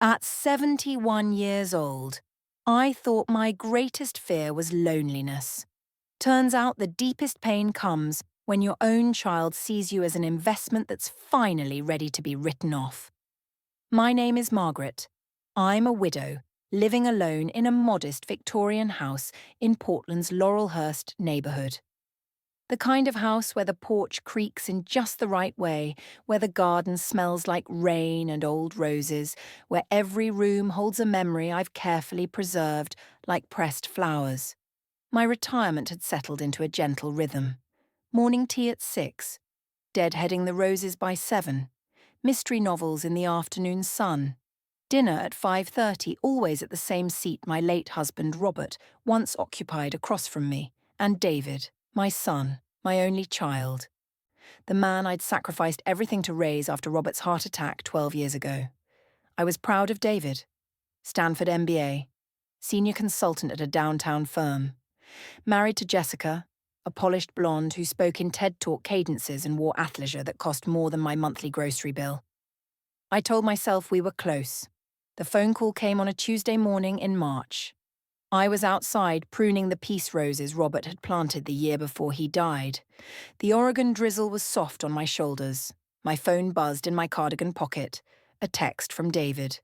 At 71 years old, I thought my greatest fear was loneliness. Turns out the deepest pain comes when your own child sees you as an investment that's finally ready to be written off. My name is Margaret. I'm a widow, living alone in a modest Victorian house in Portland's Laurelhurst neighbourhood. The kind of house where the porch creaks in just the right way, where the garden smells like rain and old roses, where every room holds a memory I've carefully preserved, like pressed flowers. My retirement had settled into a gentle rhythm. Morning tea at 6, deadheading the roses by 7, mystery novels in the afternoon sun, dinner at 5:30, always at the same seat my late husband Robert once occupied across from me, and David, my son, my only child, the man I'd sacrificed everything to raise after Robert's heart attack 12 years ago. I was proud of David. Stanford MBA, senior consultant at a downtown firm. Married to Jessica, a polished blonde who spoke in TED Talk cadences and wore athleisure that cost more than my monthly grocery bill. I told myself we were close. The phone call came on a Tuesday morning in March. I was outside pruning the peace roses Robert had planted the year before he died. The Oregon drizzle was soft on my shoulders. My phone buzzed in my cardigan pocket. A text from David.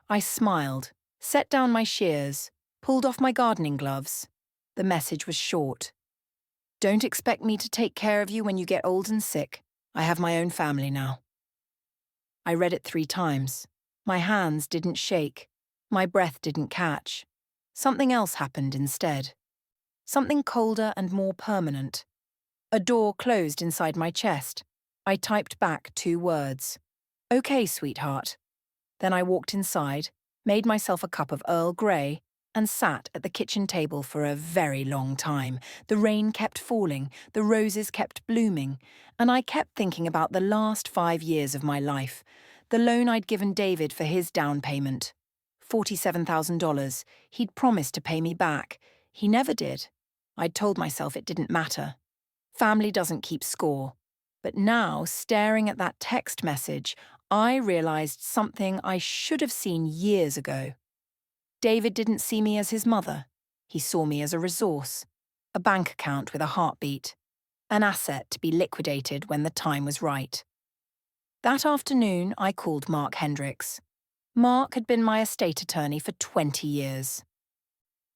I smiled, set down my shears, pulled off my gardening gloves. The message was short. Don't expect me to take care of you when you get old and sick. I have my own family now. I read it 3 times. My hands didn't shake. My breath didn't catch. Something else happened instead. Something colder and more permanent. A door closed inside my chest. I typed back 2 words. Okay, sweetheart. Then I walked inside, made myself a cup of Earl Grey, and sat at the kitchen table for a very long time. The rain kept falling, the roses kept blooming, and I kept thinking about the last 5 years of my life, the loan I'd given David for his down payment. $47,000. He'd promised to pay me back. He never did. I'd told myself it didn't matter. Family doesn't keep score. But now, staring at that text message, I realized something I should have seen years ago. David didn't see me as his mother. He saw me as a resource, a bank account with a heartbeat, an asset to be liquidated when the time was right. That afternoon, I called Mark Hendricks. Mark had been my estate attorney for 20 years.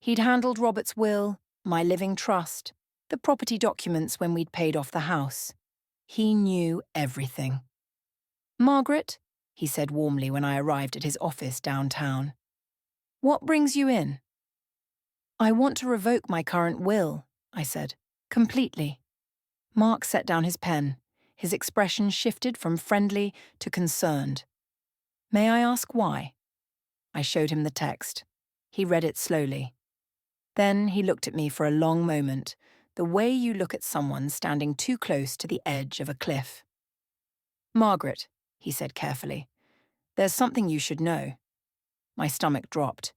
He'd handled Robert's will, my living trust, the property documents when we'd paid off the house. He knew everything. Margaret, he said warmly when I arrived at his office downtown. What brings you in? I want to revoke my current will, I said, completely. Mark set down his pen. His expression shifted from friendly to concerned. May I ask why? I showed him the text. He read it slowly. Then he looked at me for a long moment, the way you look at someone standing too close to the edge of a cliff. Margaret, he said carefully, there's something you should know. My stomach dropped.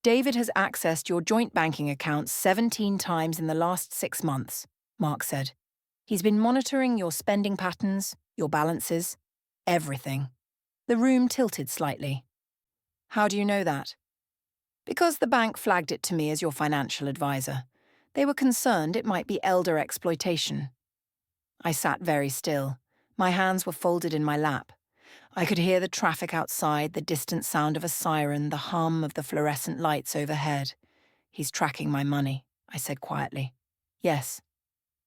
David has accessed your joint banking accounts 17 times in the last 6 months, Mark said. He's been monitoring your spending patterns, your balances, everything. The room tilted slightly. How do you know that? Because the bank flagged it to me as your financial advisor. They were concerned it might be elder exploitation. I sat very still. My hands were folded in my lap. I could hear the traffic outside, the distant sound of a siren, the hum of the fluorescent lights overhead. He's tracking my money, I said quietly. Yes.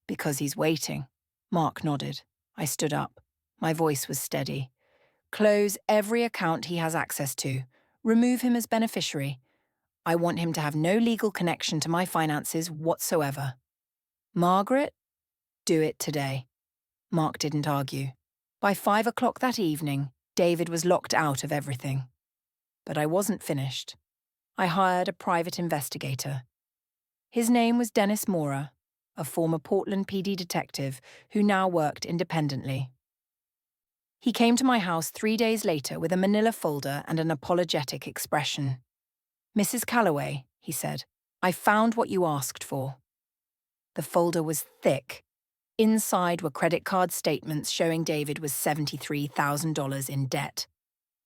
Because he's waiting. Mark nodded. I stood up. My voice was steady. Close every account he has access to. Remove him as beneficiary. I want him to have no legal connection to my finances whatsoever. Margaret, do it today. Mark didn't argue. By 5 o'clock that evening, David was locked out of everything. But I wasn't finished. I hired a private investigator. His name was Dennis Mora, a former Portland PD detective who now worked independently. He came to my house 3 days later with a manila folder and an apologetic expression. Mrs. Calloway, he said, I found what you asked for. The folder was thick. Inside were credit card statements showing David was $73,000 in debt.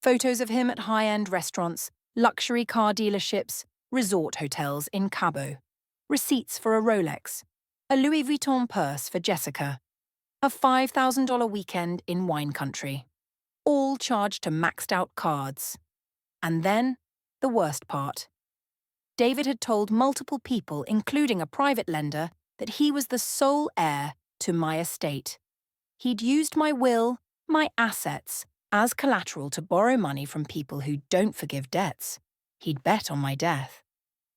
Photos of him at high-end restaurants, luxury car dealerships, resort hotels in Cabo. Receipts for a Rolex, a Louis Vuitton purse for Jessica, a $5,000 weekend in wine country. All charged to maxed-out cards. And then, the worst part. David had told multiple people, including a private lender, that he was the sole heir to my estate. He'd used my will, my assets, as collateral to borrow money from people who don't forgive debts. He'd bet on my death.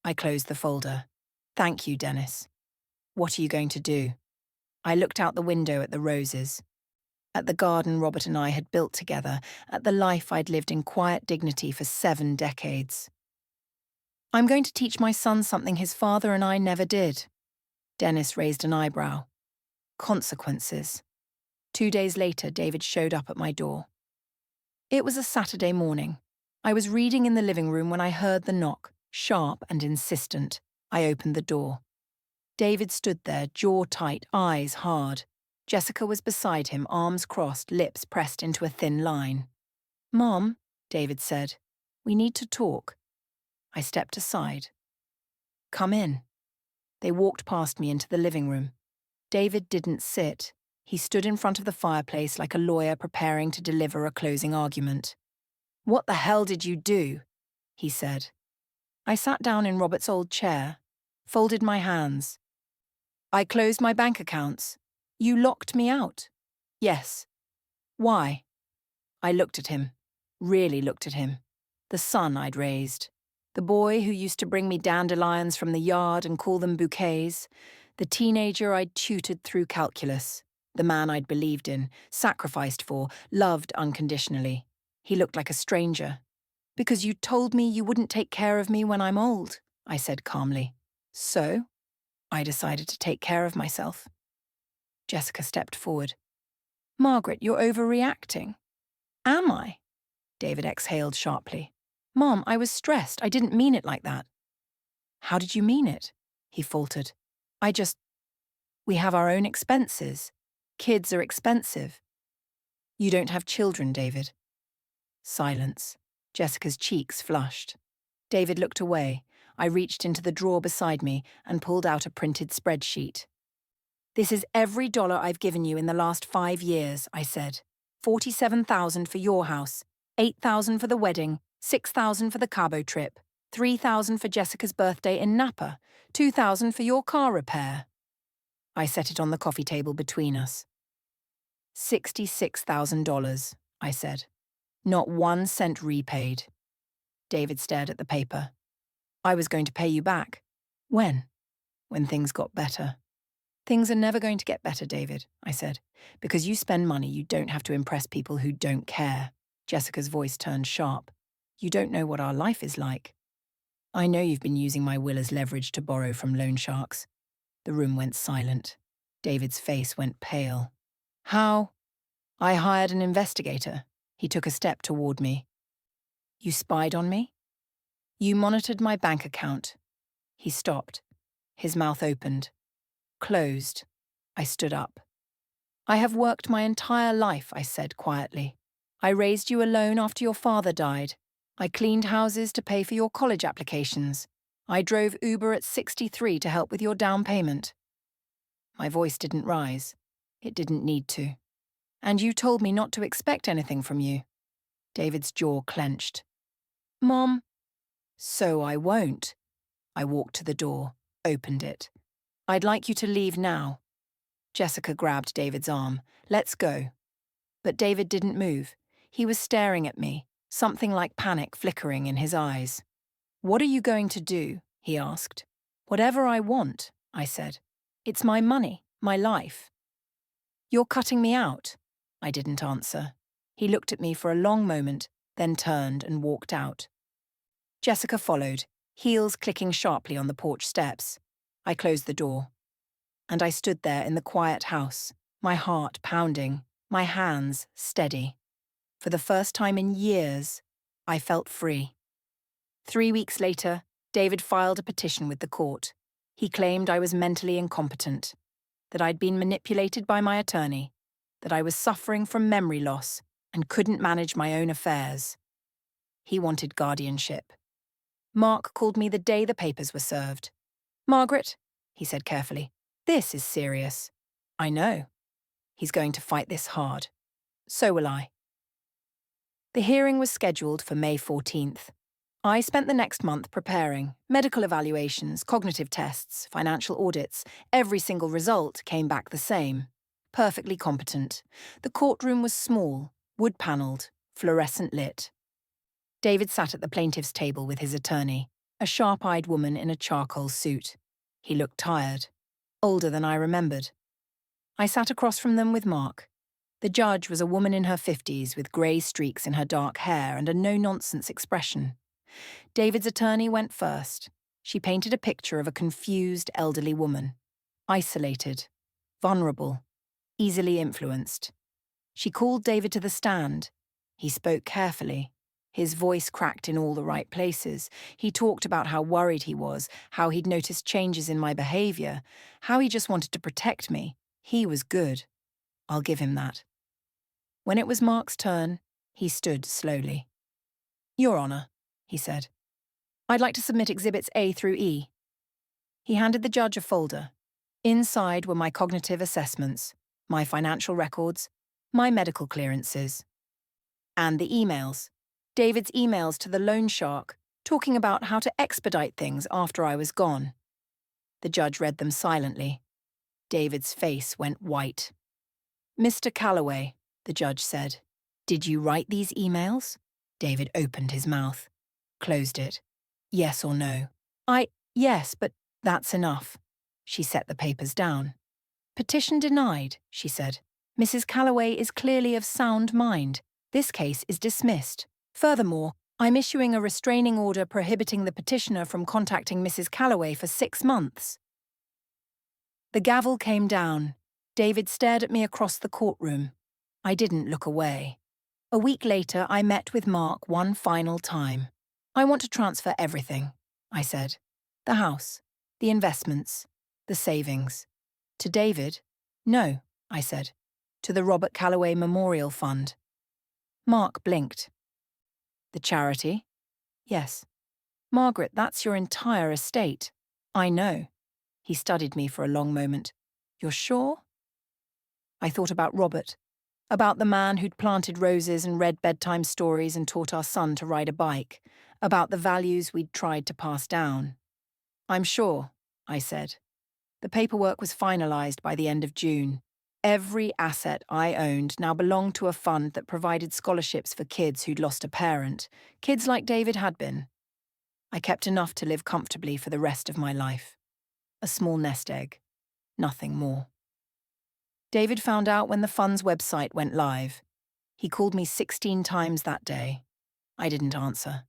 I closed the folder. Thank you, Dennis. What are you going to do? I looked out the window at the roses, at the garden Robert and I had built together, at the life I'd lived in quiet dignity for 7 decades. I'm going to teach my son something his father and I never did. Dennis raised an eyebrow. Consequences. 2 days later, David showed up at my door. It was a Saturday morning. I was reading in the living room when I heard the knock, sharp and insistent. I opened the door. David stood there, jaw tight, eyes hard. Jessica was beside him, arms crossed, lips pressed into a thin line. "Mom," David said, "we need to talk." I stepped aside. "Come in." They walked past me into the living room. David didn't sit. He stood in front of the fireplace like a lawyer preparing to deliver a closing argument. "What the hell did you do?" he said. I sat down in Robert's old chair, folded my hands. "I closed my bank accounts. You locked me out." "Yes." "Why?" I looked at him, really looked at him. The son I'd raised. The boy who used to bring me dandelions from the yard and call them bouquets. The teenager I'd tutored through calculus. The man I'd believed in, sacrificed for, loved unconditionally. He looked like a stranger. "Because you told me you wouldn't take care of me when I'm old," I said calmly. "So?" I decided to take care of myself. Jessica stepped forward. "Margaret, you're overreacting." "Am I?" David exhaled sharply. "Mom, I was stressed. I didn't mean it like that." "How did you mean it?" he faltered. We have our own expenses. Kids are expensive." "You don't have children, David." Silence. Jessica's cheeks flushed. David looked away. I reached into the drawer beside me and pulled out a printed spreadsheet. "This is every dollar I've given you in the last 5 years," I said. $47,000 for your house, $8,000 for the wedding, $6,000 for the Cabo trip, $3,000 for Jessica's birthday in Napa, $2,000 for your car repair. I set it on the coffee table between us. $66,000, I said. Not 1 cent repaid. David stared at the paper. "I was going to pay you back." "When?" "When things got better." "Things are never going to get better, David," I said. "Because you spend money, you don't have to impress people who don't care." Jessica's voice turned sharp. "You don't know what our life is like." "I know you've been using my will as leverage to borrow from loan sharks." The room went silent. David's face went pale. "How?" "I hired an investigator." He took a step toward me. "You spied on me?" "You monitored my bank account." He stopped. His mouth opened. Closed. I stood up. "I have worked my entire life," I said quietly. "I raised you alone after your father died. I cleaned houses to pay for your college applications. I drove Uber at 63 to help with your down payment." My voice didn't rise. It didn't need to. "And you told me not to expect anything from you." David's jaw clenched. "Mom." "So I won't." I walked to the door, opened it. "I'd like you to leave now." Jessica grabbed David's arm. "Let's go." But David didn't move. He was staring at me, something like panic flickering in his eyes. "What are you going to do?" he asked. "Whatever I want," I said. "It's my money, my life." "You're cutting me out." I didn't answer. He looked at me for a long moment, then turned and walked out. Jessica followed, heels clicking sharply on the porch steps. I closed the door. And I stood there in the quiet house, my heart pounding, my hands steady. For the first time in years, I felt free. 3 weeks later, David filed a petition with the court. He claimed I was mentally incompetent, that I'd been manipulated by my attorney, that I was suffering from memory loss and couldn't manage my own affairs. He wanted guardianship. Mark called me the day the papers were served. "Margaret," he said carefully, "this is serious." "I know. He's going to fight this hard. So will I." The hearing was scheduled for May 14th. I spent the next month preparing medical evaluations, cognitive tests, financial audits. Every single result came back the same. Perfectly competent. The courtroom was small, wood-panelled, fluorescent lit. David sat at the plaintiff's table with his attorney, a sharp-eyed woman in a charcoal suit. He looked tired, older than I remembered. I sat across from them with Mark. The judge was a woman in her 50s with grey streaks in her dark hair and a no-nonsense expression. David's attorney went first. She painted a picture of a confused elderly woman, isolated, vulnerable, easily influenced. She called David to the stand. He spoke carefully. His voice cracked in all the right places. He talked about how worried he was, how he'd noticed changes in my behaviour, how he just wanted to protect me. He was good. I'll give him that. When it was Mark's turn, he stood slowly. "Your Honour," he said, "I'd like to submit Exhibits A through E." He handed the judge a folder. Inside were my cognitive assessments, my financial records, my medical clearances. And the emails. David's emails to the loan shark, talking about how to expedite things after I was gone. The judge read them silently. David's face went white. "Mr. Calloway," the judge said, "did you write these emails?" David opened his mouth, closed it. "Yes or no?" Yes, but that's enough." She set the papers down. "Petition denied," she said. "Mrs. Calloway is clearly of sound mind. This case is dismissed. Furthermore, I'm issuing a restraining order prohibiting the petitioner from contacting Mrs. Calloway for 6 months." The gavel came down. David stared at me across the courtroom. I didn't look away. A week later, I met with Mark one final time. "I want to transfer everything," I said. "The house, the investments, the savings." "To David?" "No," I said. "To the Robert Calloway Memorial Fund." Mark blinked. "The charity?" "Yes." "Margaret, that's your entire estate." "I know." He studied me for a long moment. "You're sure?" I thought about Robert, about the man who'd planted roses and read bedtime stories and taught our son to ride a bike, about the values we'd tried to pass down. "I'm sure," I said. The paperwork was finalised by the end of June. Every asset I owned now belonged to a fund that provided scholarships for kids who'd lost a parent, kids like David had been. I kept enough to live comfortably for the rest of my life. A small nest egg, nothing more. David found out when the fund's website went live. He called me 16 times that day. I didn't answer.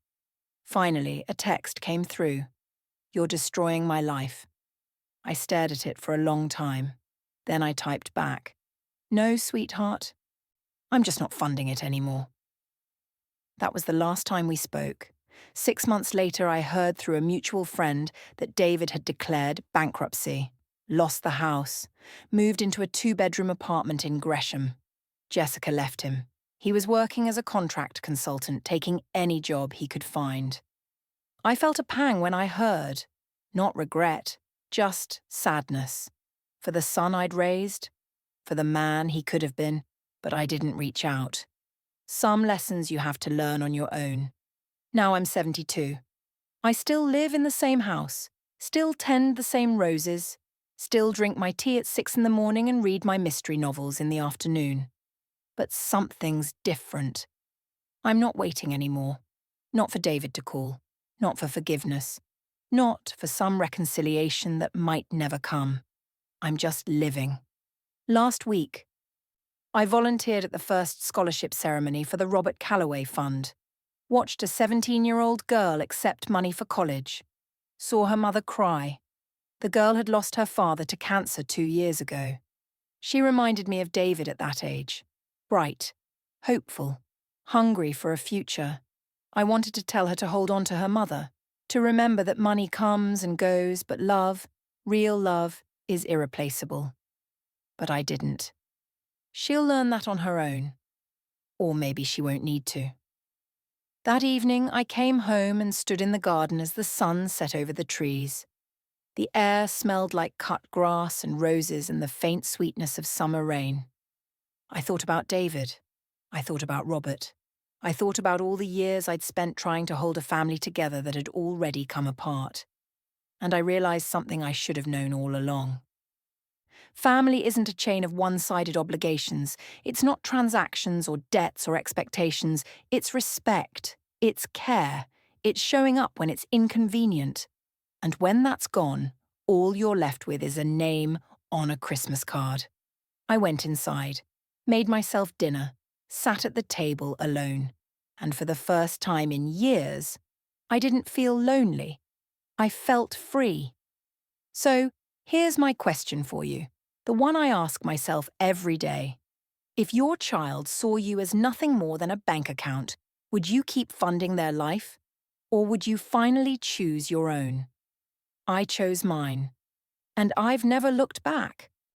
Finally, a text came through. "You're destroying my life." I stared at it for a long time. Then I typed back, "No, sweetheart. I'm just not funding it anymore." That was the last time we spoke. 6 months later, I heard through a mutual friend that David had declared bankruptcy, lost the house, moved into a 2-bedroom apartment in Gresham. Jessica left him. He was working as a contract consultant, taking any job he could find. I felt a pang when I heard. Not regret, just sadness. For the son I'd raised, for the man he could have been, but I didn't reach out. Some lessons you have to learn on your own. Now I'm 72. I still live in the same house, still tend the same roses, still drink my tea at 6 in the morning and read my mystery novels in the afternoon. But something's different. I'm not waiting anymore. Not for David to call. Not for forgiveness. Not for some reconciliation that might never come. I'm just living. Last week, I volunteered at the first scholarship ceremony for the Robert Calloway Fund. Watched a 17-year-old girl accept money for college. Saw her mother cry. The girl had lost her father to cancer 2 years ago. She reminded me of David at that age. Bright, hopeful, hungry for a future. I wanted to tell her to hold on to her mother, to remember that money comes and goes, but love, real love, is irreplaceable. But I didn't. She'll learn that on her own. Or maybe she won't need to. That evening, I came home and stood in the garden as the sun set over the trees. The air smelled like cut grass and roses and the faint sweetness of summer rain. I thought about David. I thought about Robert. I thought about all the years I'd spent trying to hold a family together that had already come apart. And I realized something I should have known all along. Family isn't a chain of one-sided obligations. It's not transactions or debts or expectations. It's respect. It's care. It's showing up when it's inconvenient. And when that's gone, all you're left with is a name on a Christmas card. I went inside, made myself dinner, sat at the table alone. And for the first time in years, I didn't feel lonely. I felt free. So, here's my question for you, the one I ask myself every day. If your child saw you as nothing more than a bank account, would you keep funding their life? Or would you finally choose your own? I chose mine. And I've never looked back.